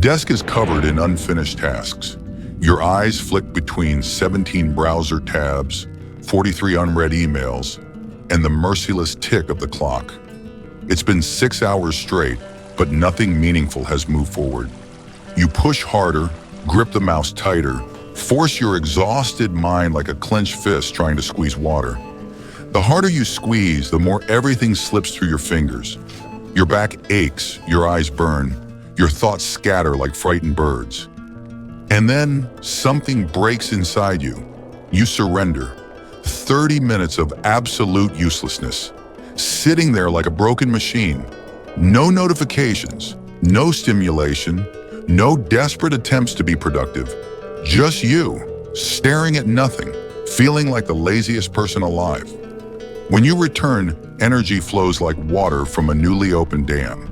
desk is covered in unfinished tasks. Your eyes flick between 17 browser tabs, 43 unread emails, and the merciless tick of the clock. It's been 6 hours straight, but nothing meaningful has moved forward. You push harder, grip the mouse tighter, force your exhausted mind like a clenched fist trying to squeeze water. The harder you squeeze, the more everything slips through your fingers. Your back aches, your eyes burn, your thoughts scatter like frightened birds. And then something breaks inside you. You surrender. 30 minutes of absolute uselessness, sitting there like a broken machine. No notifications, no stimulation, no desperate attempts to be productive. Just you, staring at nothing, feeling like the laziest person alive. When you return, energy flows like water from a newly opened dam.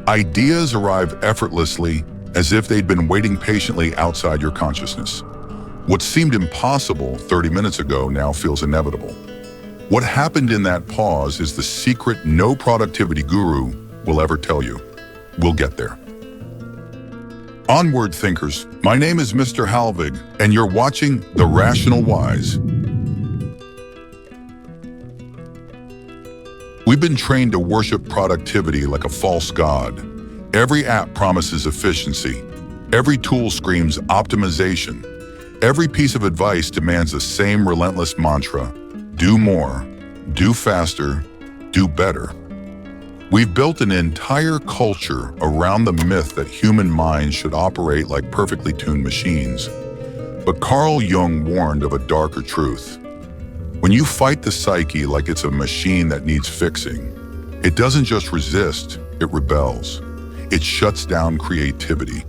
Ideas arrive effortlessly, as if they'd been waiting patiently outside your consciousness. What seemed impossible 30 minutes ago now feels inevitable. What happened in that pause is the secret no productivity guru will ever tell you. We'll get there. Onward, thinkers. My name is Mr. Halvig, and you're watching The Rational Wise. We've been trained to worship productivity like a false god. Every app promises efficiency. Every tool screams optimization. Every piece of advice demands the same relentless mantra: do more, do faster, do better. We've built an entire culture around the myth that human minds should operate like perfectly tuned machines. But Carl Jung warned of a darker truth. When you fight the psyche like it's a machine that needs fixing, it doesn't just resist, it rebels. It shuts down creativity.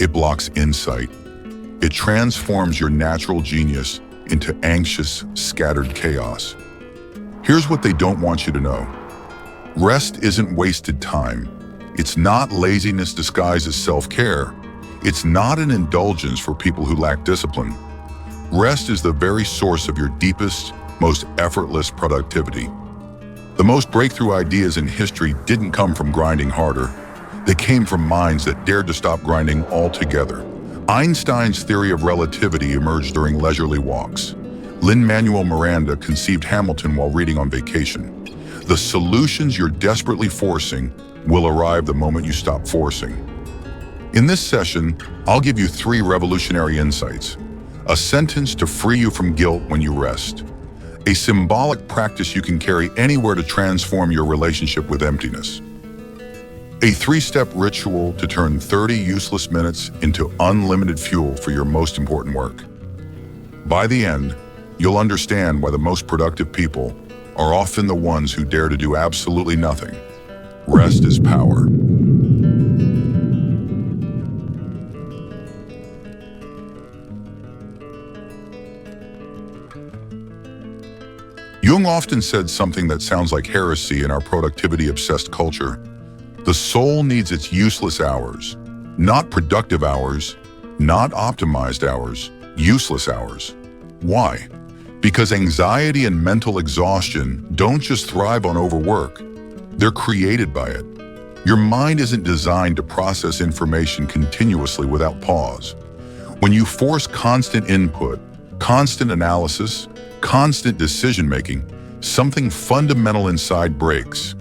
It blocks insight. It transforms your natural genius into anxious, scattered chaos. Here's what they don't want you to know. Rest isn't wasted time. It's not laziness disguised as self-care. It's not an indulgence for people who lack discipline. Rest is the very source of your deepest, most effortless productivity. The most breakthrough ideas in history didn't come from grinding harder. They came from minds that dared to stop grinding altogether. Einstein's theory of relativity emerged during leisurely walks. Lin-Manuel Miranda conceived Hamilton while reading on vacation. The solutions you're desperately forcing will arrive the moment you stop forcing. In this session, I'll give you 3 revolutionary insights. A sentence to free you from guilt when you rest. A symbolic practice you can carry anywhere to transform your relationship with emptiness. A 3-step ritual to turn 30 useless minutes into unlimited fuel for your most important work. By the end, you'll understand why the most productive people are often the ones who dare to do absolutely nothing. Rest is power. Jung often said something that sounds like heresy in our productivity-obsessed culture. The soul needs its useless hours, not productive hours, not optimized hours, useless hours. Why? Because anxiety and mental exhaustion don't just thrive on overwork, they're created by it. Your mind isn't designed to process information continuously without pause. When you force constant input, constant analysis, constant decision-making, something fundamental inside breaks.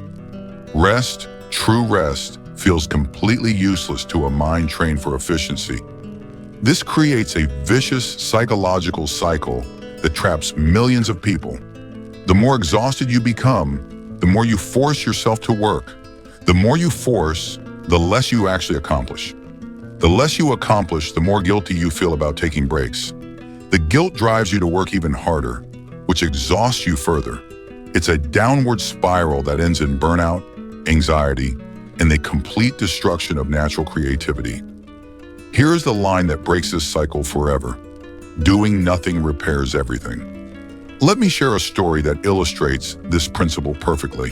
Rest, true rest, feels completely useless to a mind trained for efficiency. This creates a vicious psychological cycle that traps millions of people. The more exhausted you become, the more you force yourself to work. The more you force, the less you actually accomplish. The less you accomplish, the more guilty you feel about taking breaks. The guilt drives you to work even harder, which exhausts you further. It's a downward spiral that ends in burnout, anxiety, and the complete destruction of natural creativity. Here is the line that breaks this cycle forever. Doing nothing repairs everything. Let me share a story that illustrates this principle perfectly.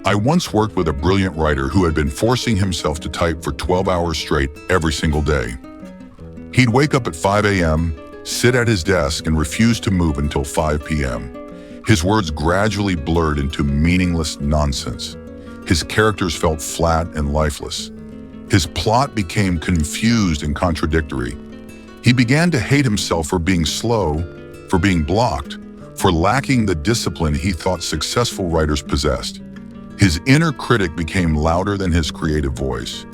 I once worked with a brilliant writer who had been forcing himself to type for 12 hours straight every single day. He'd wake up at 5 a.m., sit at his desk, and refuse to move until 5 p.m. His words gradually blurred into meaningless nonsense. His characters felt flat and lifeless. His plot became confused and contradictory. He began to hate himself for being slow, for being blocked, for lacking the discipline he thought successful writers possessed. His inner critic became louder than his creative voice.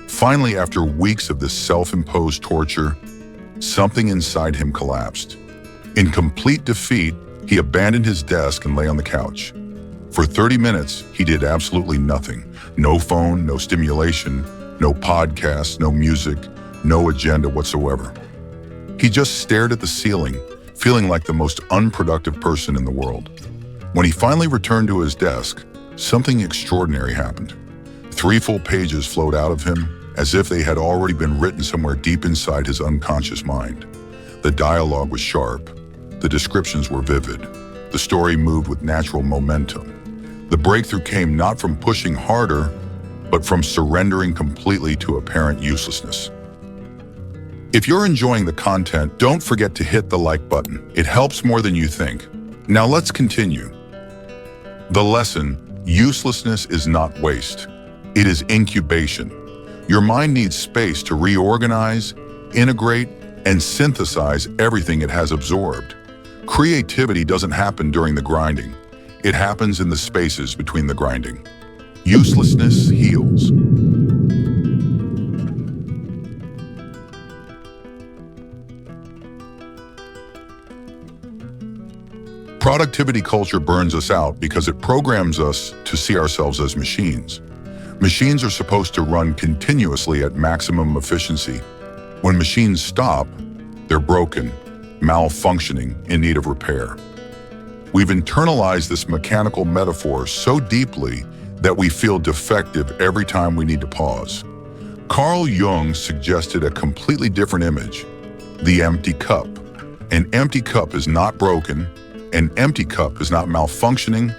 Finally, after weeks of this self-imposed torture, something inside him collapsed. In complete defeat, he abandoned his desk and lay on the couch. For 30 minutes, he did absolutely nothing. No phone, no stimulation, no podcasts, no music, no agenda whatsoever. He just stared at the ceiling, feeling like the most unproductive person in the world. When he finally returned to his desk, something extraordinary happened. 3 full pages flowed out of him, as if they had already been written somewhere deep inside his unconscious mind. The dialogue was sharp. The descriptions were vivid. The story moved with natural momentum. The breakthrough came not from pushing harder, but from surrendering completely to apparent uselessness. If you're enjoying the content, don't forget to hit the like button. It helps more than you think. Now let's continue. The lesson: uselessness is not waste. It is incubation. Your mind needs space to reorganize, integrate, and synthesize everything it has absorbed. Creativity doesn't happen during the grinding. It happens in the spaces between the grinding. Uselessness heals. Productivity culture burns us out because it programs us to see ourselves as machines. Machines are supposed to run continuously at maximum efficiency. When machines stop, they're broken, malfunctioning, in need of repair. We've internalized this mechanical metaphor so deeply that we feel defective every time we need to pause. Carl Jung suggested a completely different image: the empty cup. An empty cup is not broken. An empty cup is not malfunctioning.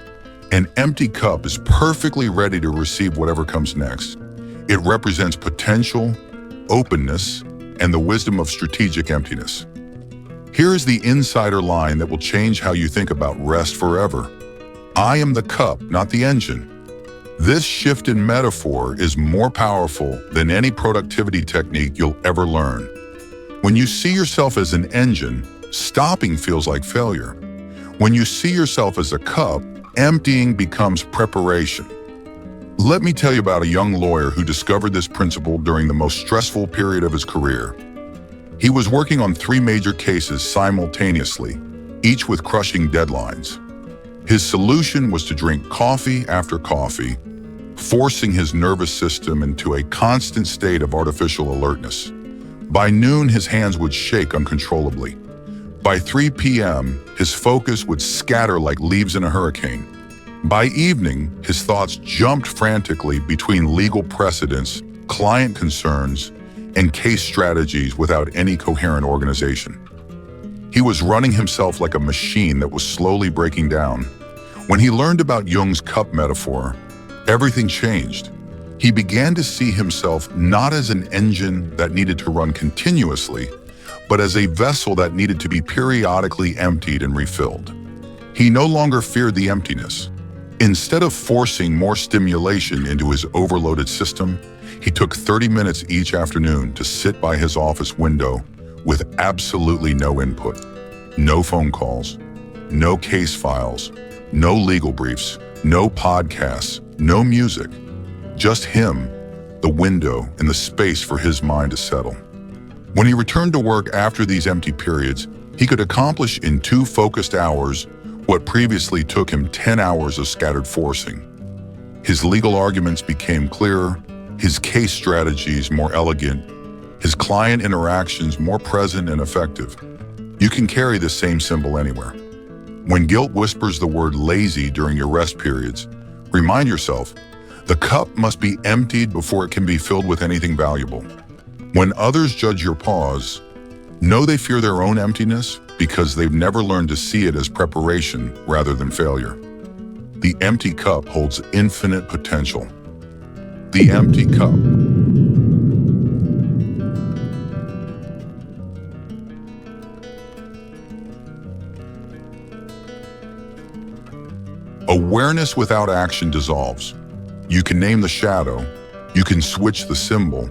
An empty cup is perfectly ready to receive whatever comes next. It represents potential, openness, and the wisdom of strategic emptiness. Here is the insider line that will change how you think about rest forever. I am the cup, not the engine. This shift in metaphor is more powerful than any productivity technique you'll ever learn. When you see yourself as an engine, stopping feels like failure. When you see yourself as a cup, emptying becomes preparation. Let me tell you about a young lawyer who discovered this principle during the most stressful period of his career. He was working on 3 major cases simultaneously, each with crushing deadlines. His solution was to drink coffee after coffee, forcing his nervous system into a constant state of artificial alertness. By noon, his hands would shake uncontrollably. By 3 p.m., his focus would scatter like leaves in a hurricane. By evening, his thoughts jumped frantically between legal precedents, client concerns, and case strategies without any coherent organization. He was running himself like a machine that was slowly breaking down. When he learned about Jung's cup metaphor, everything changed. He began to see himself not as an engine that needed to run continuously, but as a vessel that needed to be periodically emptied and refilled. He no longer feared the emptiness. Instead of forcing more stimulation into his overloaded system, he took 30 minutes each afternoon to sit by his office window with absolutely no input. No phone calls, no case files, no legal briefs, no podcasts, no music. Just him, the window, and the space for his mind to settle. When he returned to work after these empty periods, he could accomplish in 2 focused hours what previously took him 10 hours of scattered forcing. His legal arguments became clearer, his case strategies more elegant, his client interactions more present and effective. You can carry this same symbol anywhere. When guilt whispers the word lazy during your rest periods, remind yourself, the cup must be emptied before it can be filled with anything valuable. When others judge your pause, know they fear their own emptiness because they've never learned to see it as preparation rather than failure. The empty cup holds infinite potential. The empty cup. Awareness without action dissolves. You can name the shadow, You can switch the symbol.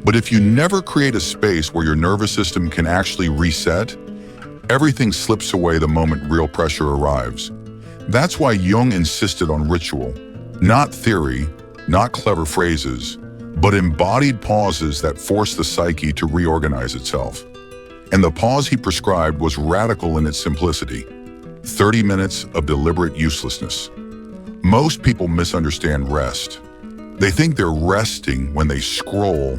But if you never create a space where your nervous system can actually reset, everything slips away the moment real pressure arrives. That's why Jung insisted on ritual, not theory, not clever phrases, but embodied pauses that force the psyche to reorganize itself. And the pause he prescribed was radical in its simplicity: 30 minutes of deliberate uselessness. Most people misunderstand rest. They think they're resting when they scroll,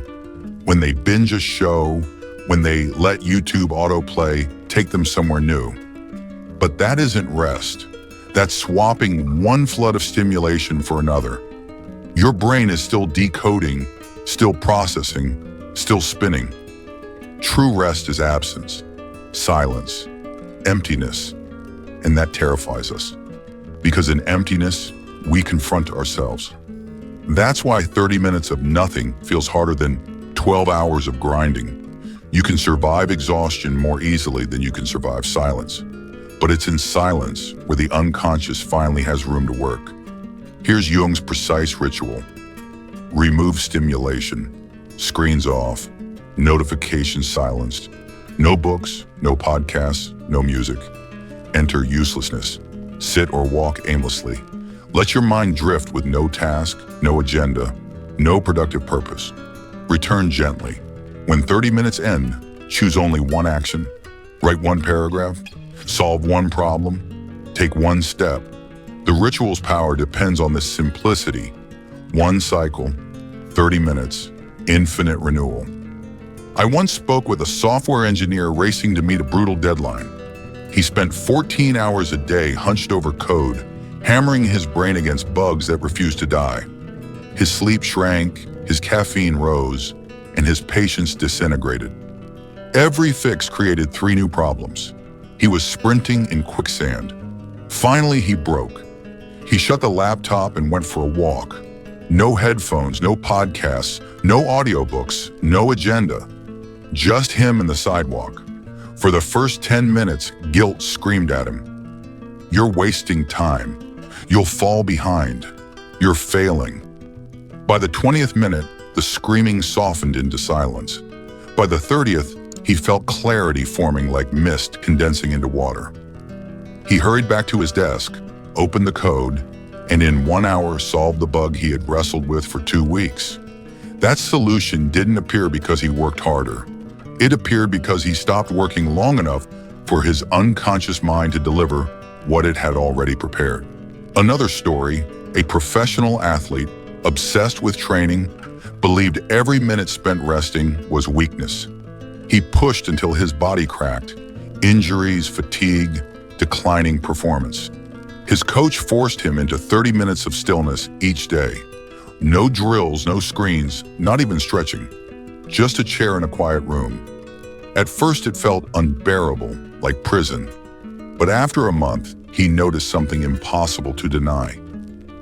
when they binge a show, when they let YouTube autoplay take them somewhere new. But that isn't rest. That's swapping one flood of stimulation for another. Your brain is still decoding, still processing, still spinning. True rest is absence, silence, emptiness, and that terrifies us. Because in emptiness, we confront ourselves. That's why 30 minutes of nothing feels harder than 12 hours of grinding. You can survive exhaustion more easily than you can survive silence. But it's in silence where the unconscious finally has room to work. Here's Jung's precise ritual. Remove stimulation. Screens off. Notifications silenced. No books, no podcasts, no music. Enter uselessness. Sit or walk aimlessly. Let your mind drift with no task, no agenda, no productive purpose. Return gently. When 30 minutes end, choose only one action. Write one paragraph. Solve one problem. Take one step. The ritual's power depends on this simplicity. One cycle, 30 minutes, infinite renewal. I once spoke with a software engineer racing to meet a brutal deadline. He spent 14 hours a day hunched over code, hammering his brain against bugs that refused to die. His sleep shrank, his caffeine rose, and his patience disintegrated. Every fix created 3 new problems. He was sprinting in quicksand. Finally, he broke. He shut the laptop and went for a walk. No headphones, no podcasts, no audiobooks, no agenda. Just him and the sidewalk. For the first 10 minutes, guilt screamed at him. You're wasting time. You'll fall behind. You're failing. By the 20th minute, the screaming softened into silence. By the 30th, he felt clarity forming like mist condensing into water. He hurried back to his desk, opened the code, and in 1 hour solved the bug he had wrestled with for 2 weeks. That solution didn't appear because he worked harder. It appeared because he stopped working long enough for his unconscious mind to deliver what it had already prepared. Another story, a professional athlete, obsessed with training, believed every minute spent resting was weakness. He pushed until his body cracked, injuries, fatigue, declining performance. His coach forced him into 30 minutes of stillness each day. No drills, no screens, not even stretching. Just a chair in a quiet room. At first it felt unbearable, like prison. But after a month, he noticed something impossible to deny.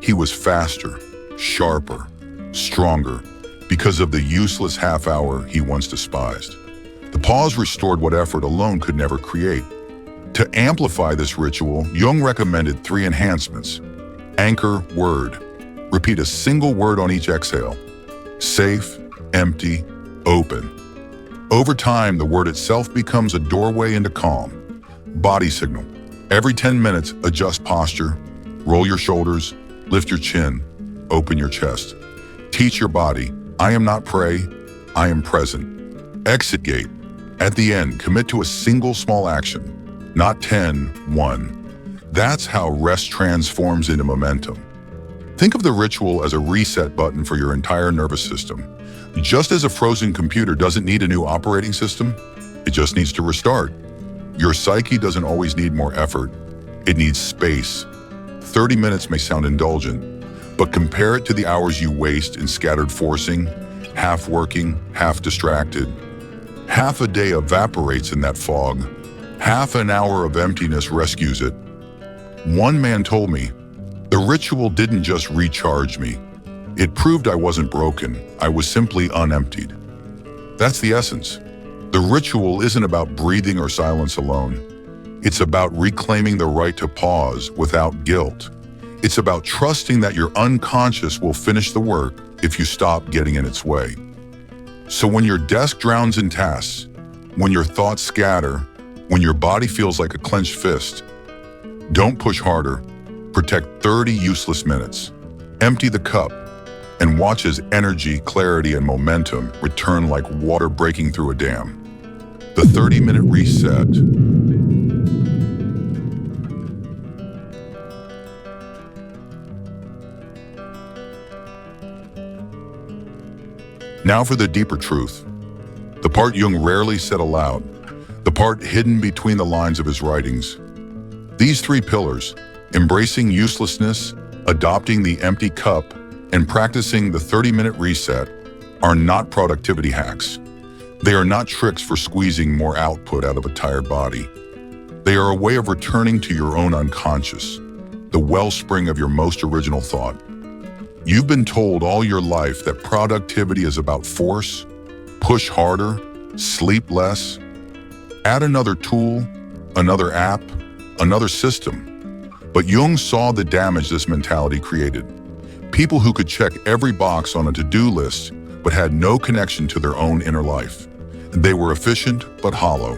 He was faster, sharper, stronger, because of the useless half hour he once despised. The pause restored what effort alone could never create. To amplify this ritual, Jung recommended 3 enhancements. Anchor word. Repeat a single word on each exhale. Safe, empty, open. Over time, the word itself becomes a doorway into calm. Body signal. Every 10 minutes, adjust posture, roll your shoulders, lift your chin, open your chest. Teach your body, I am not prey, I am present. Exit gate. At the end, commit to a single small action, not 10, 1. That's how rest transforms into momentum. Think of the ritual as a reset button for your entire nervous system. Just as a frozen computer doesn't need a new operating system, it just needs to restart. Your psyche doesn't always need more effort. It needs space. 30 minutes may sound indulgent, but compare it to the hours you waste in scattered forcing, half working, half distracted. Half a day evaporates in that fog. Half an hour of emptiness rescues it. One man told me, the ritual didn't just recharge me. It proved I wasn't broken. I was simply unemptied. That's the essence. The ritual isn't about breathing or silence alone. It's about reclaiming the right to pause without guilt. It's about trusting that your unconscious will finish the work if you stop getting in its way. So when your desk drowns in tasks, when your thoughts scatter, when your body feels like a clenched fist, don't push harder. Protect 30 useless minutes. Empty the cup and watch as energy, clarity, and momentum return like water breaking through a dam. The 30-minute reset. Now for the deeper truth, the part Jung rarely said aloud, the part hidden between the lines of his writings. These three pillars, embracing uselessness, adopting the empty cup, and practicing the 30-minute reset, are not productivity hacks. They are not tricks for squeezing more output out of a tired body. They are a way of returning to your own unconscious, the wellspring of your most original thought. You've been told all your life that productivity is about force, push harder, sleep less, add another tool, another app, another system. But Jung saw the damage this mentality created. People who could check every box on a to-do list but had no connection to their own inner life. They were efficient but hollow,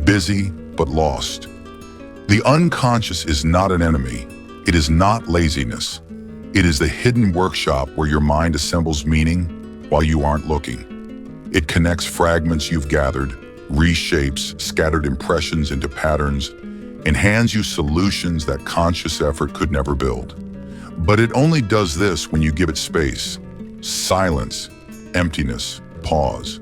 busy but lost. The unconscious is not an enemy. It is not laziness. It is the hidden workshop where your mind assembles meaning while you aren't looking. It connects fragments you've gathered, reshapes scattered impressions into patterns, and hands you solutions that conscious effort could never build. But it only does this when you give it space, silence, emptiness, pause.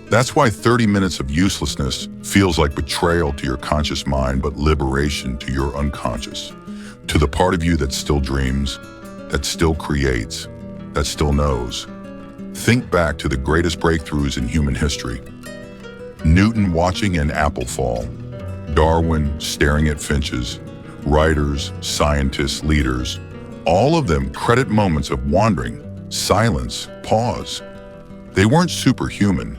That's why 30 minutes of uselessness feels like betrayal to your conscious mind, but liberation to your unconscious, to the part of you that still dreams, that still creates, that still knows. Think back to the greatest breakthroughs in human history. Newton watching an apple fall, Darwin staring at finches, writers, scientists, leaders, all of them credit moments of wandering, silence, pause. They weren't superhuman.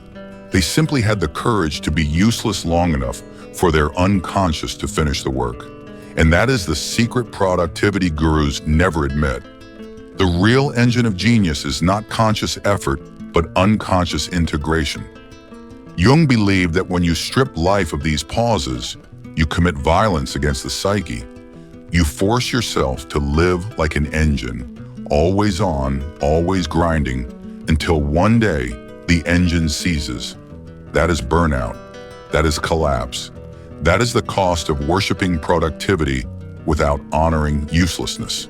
They simply had the courage to be useless long enough for their unconscious to finish the work. And that is the secret productivity gurus never admit. The real engine of genius is not conscious effort, but unconscious integration. Jung believed that when you strip life of these pauses, you commit violence against the psyche. You force yourself to live like an engine, always on, always grinding, until one day the engine seizes. That is burnout. That is collapse. That is the cost of worshiping productivity without honoring uselessness.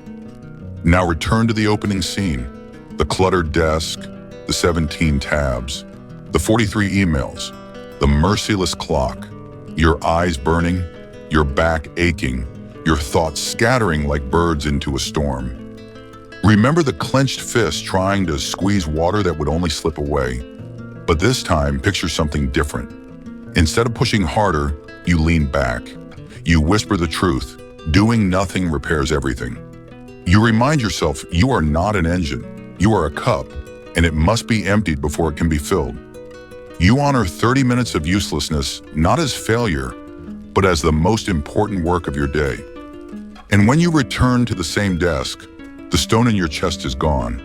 Now return to the opening scene, the cluttered desk, the 17 tabs, the 43 emails, the merciless clock, your eyes burning, your back aching, your thoughts scattering like birds into a storm. Remember the clenched fist trying to squeeze water that would only slip away. But this time, picture something different. Instead of pushing harder, you lean back. You whisper the truth. Doing nothing repairs everything. You remind yourself you are not an engine. You are a cup, and it must be emptied before it can be filled. You honor 30 minutes of uselessness not as failure, but as the most important work of your day. And when you return to the same desk, the stone in your chest is gone.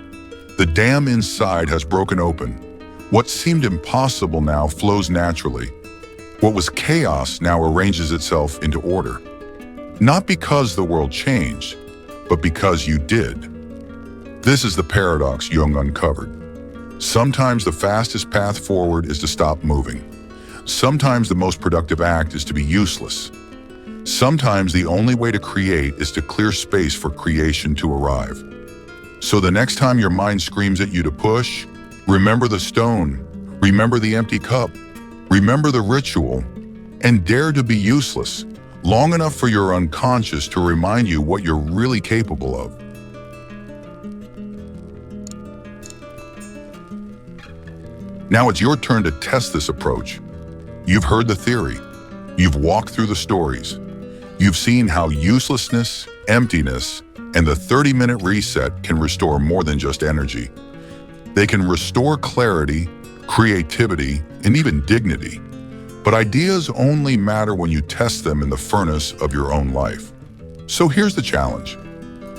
The dam inside has broken open. What seemed impossible now flows naturally. What was chaos now arranges itself into order. Not because the world changed, but because you did. This is the paradox Jung uncovered. Sometimes the fastest path forward is to stop moving. Sometimes the most productive act is to be useless. Sometimes the only way to create is to clear space for creation to arrive. So the next time your mind screams at you to push, remember the stone, remember the empty cup, remember the ritual, and dare to be useless, long enough for your unconscious to remind you what you're really capable of. Now it's your turn to test this approach. You've heard the theory. You've walked through the stories. You've seen how uselessness, emptiness, and the 30-minute reset can restore more than just energy. They can restore clarity, creativity, and even dignity. But ideas only matter when you test them in the furnace of your own life. So here's the challenge.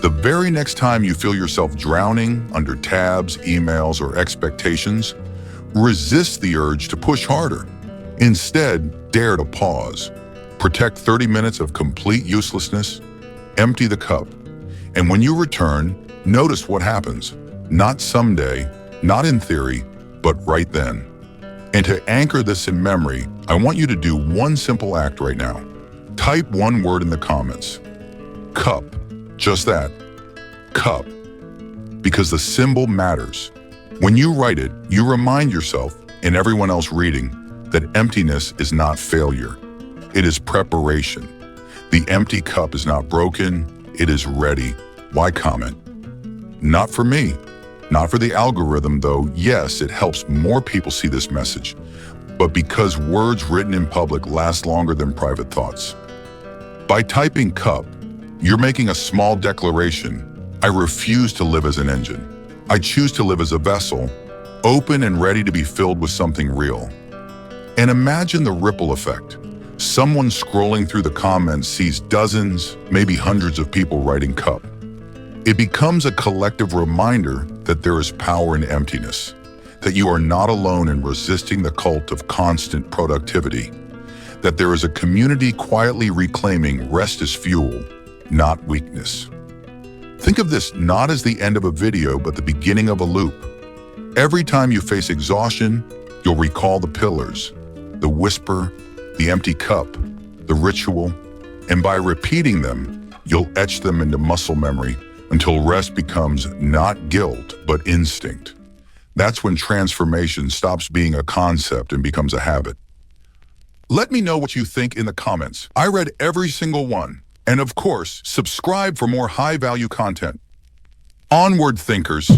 The very next time you feel yourself drowning under tabs, emails, or expectations, resist the urge to push harder. Instead, dare to pause. Protect 30 minutes of complete uselessness. Empty the cup. And when you return, notice what happens. Not someday, not in theory, but right then. And to anchor this in memory, I want you to do one simple act right now. Type one word in the comments. Cup. Just that. Cup. Because the symbol matters. When you write it, you remind yourself and everyone else reading that emptiness is not failure. It is preparation. The empty cup is not broken, it is ready. Why comment? Not for me. Not for the algorithm, though. Yes, it helps more people see this message. But because words written in public last longer than private thoughts. By typing cup, you're making a small declaration. I refuse to live as an engine. I choose to live as a vessel, open and ready to be filled with something real. And imagine the ripple effect. Someone scrolling through the comments sees dozens, maybe hundreds of people writing cup. It becomes a collective reminder that there is power in emptiness, that you are not alone in resisting the cult of constant productivity, that there is a community quietly reclaiming rest as fuel, not weakness. Think of this not as the end of a video, but the beginning of a loop. Every time you face exhaustion, you'll recall the pillars, the whisper, the empty cup, the ritual, and by repeating them, you'll etch them into muscle memory until rest becomes not guilt, but instinct. That's when transformation stops being a concept and becomes a habit. Let me know what you think in the comments. I read every single one. And of course, subscribe for more high-value content. Onward, thinkers.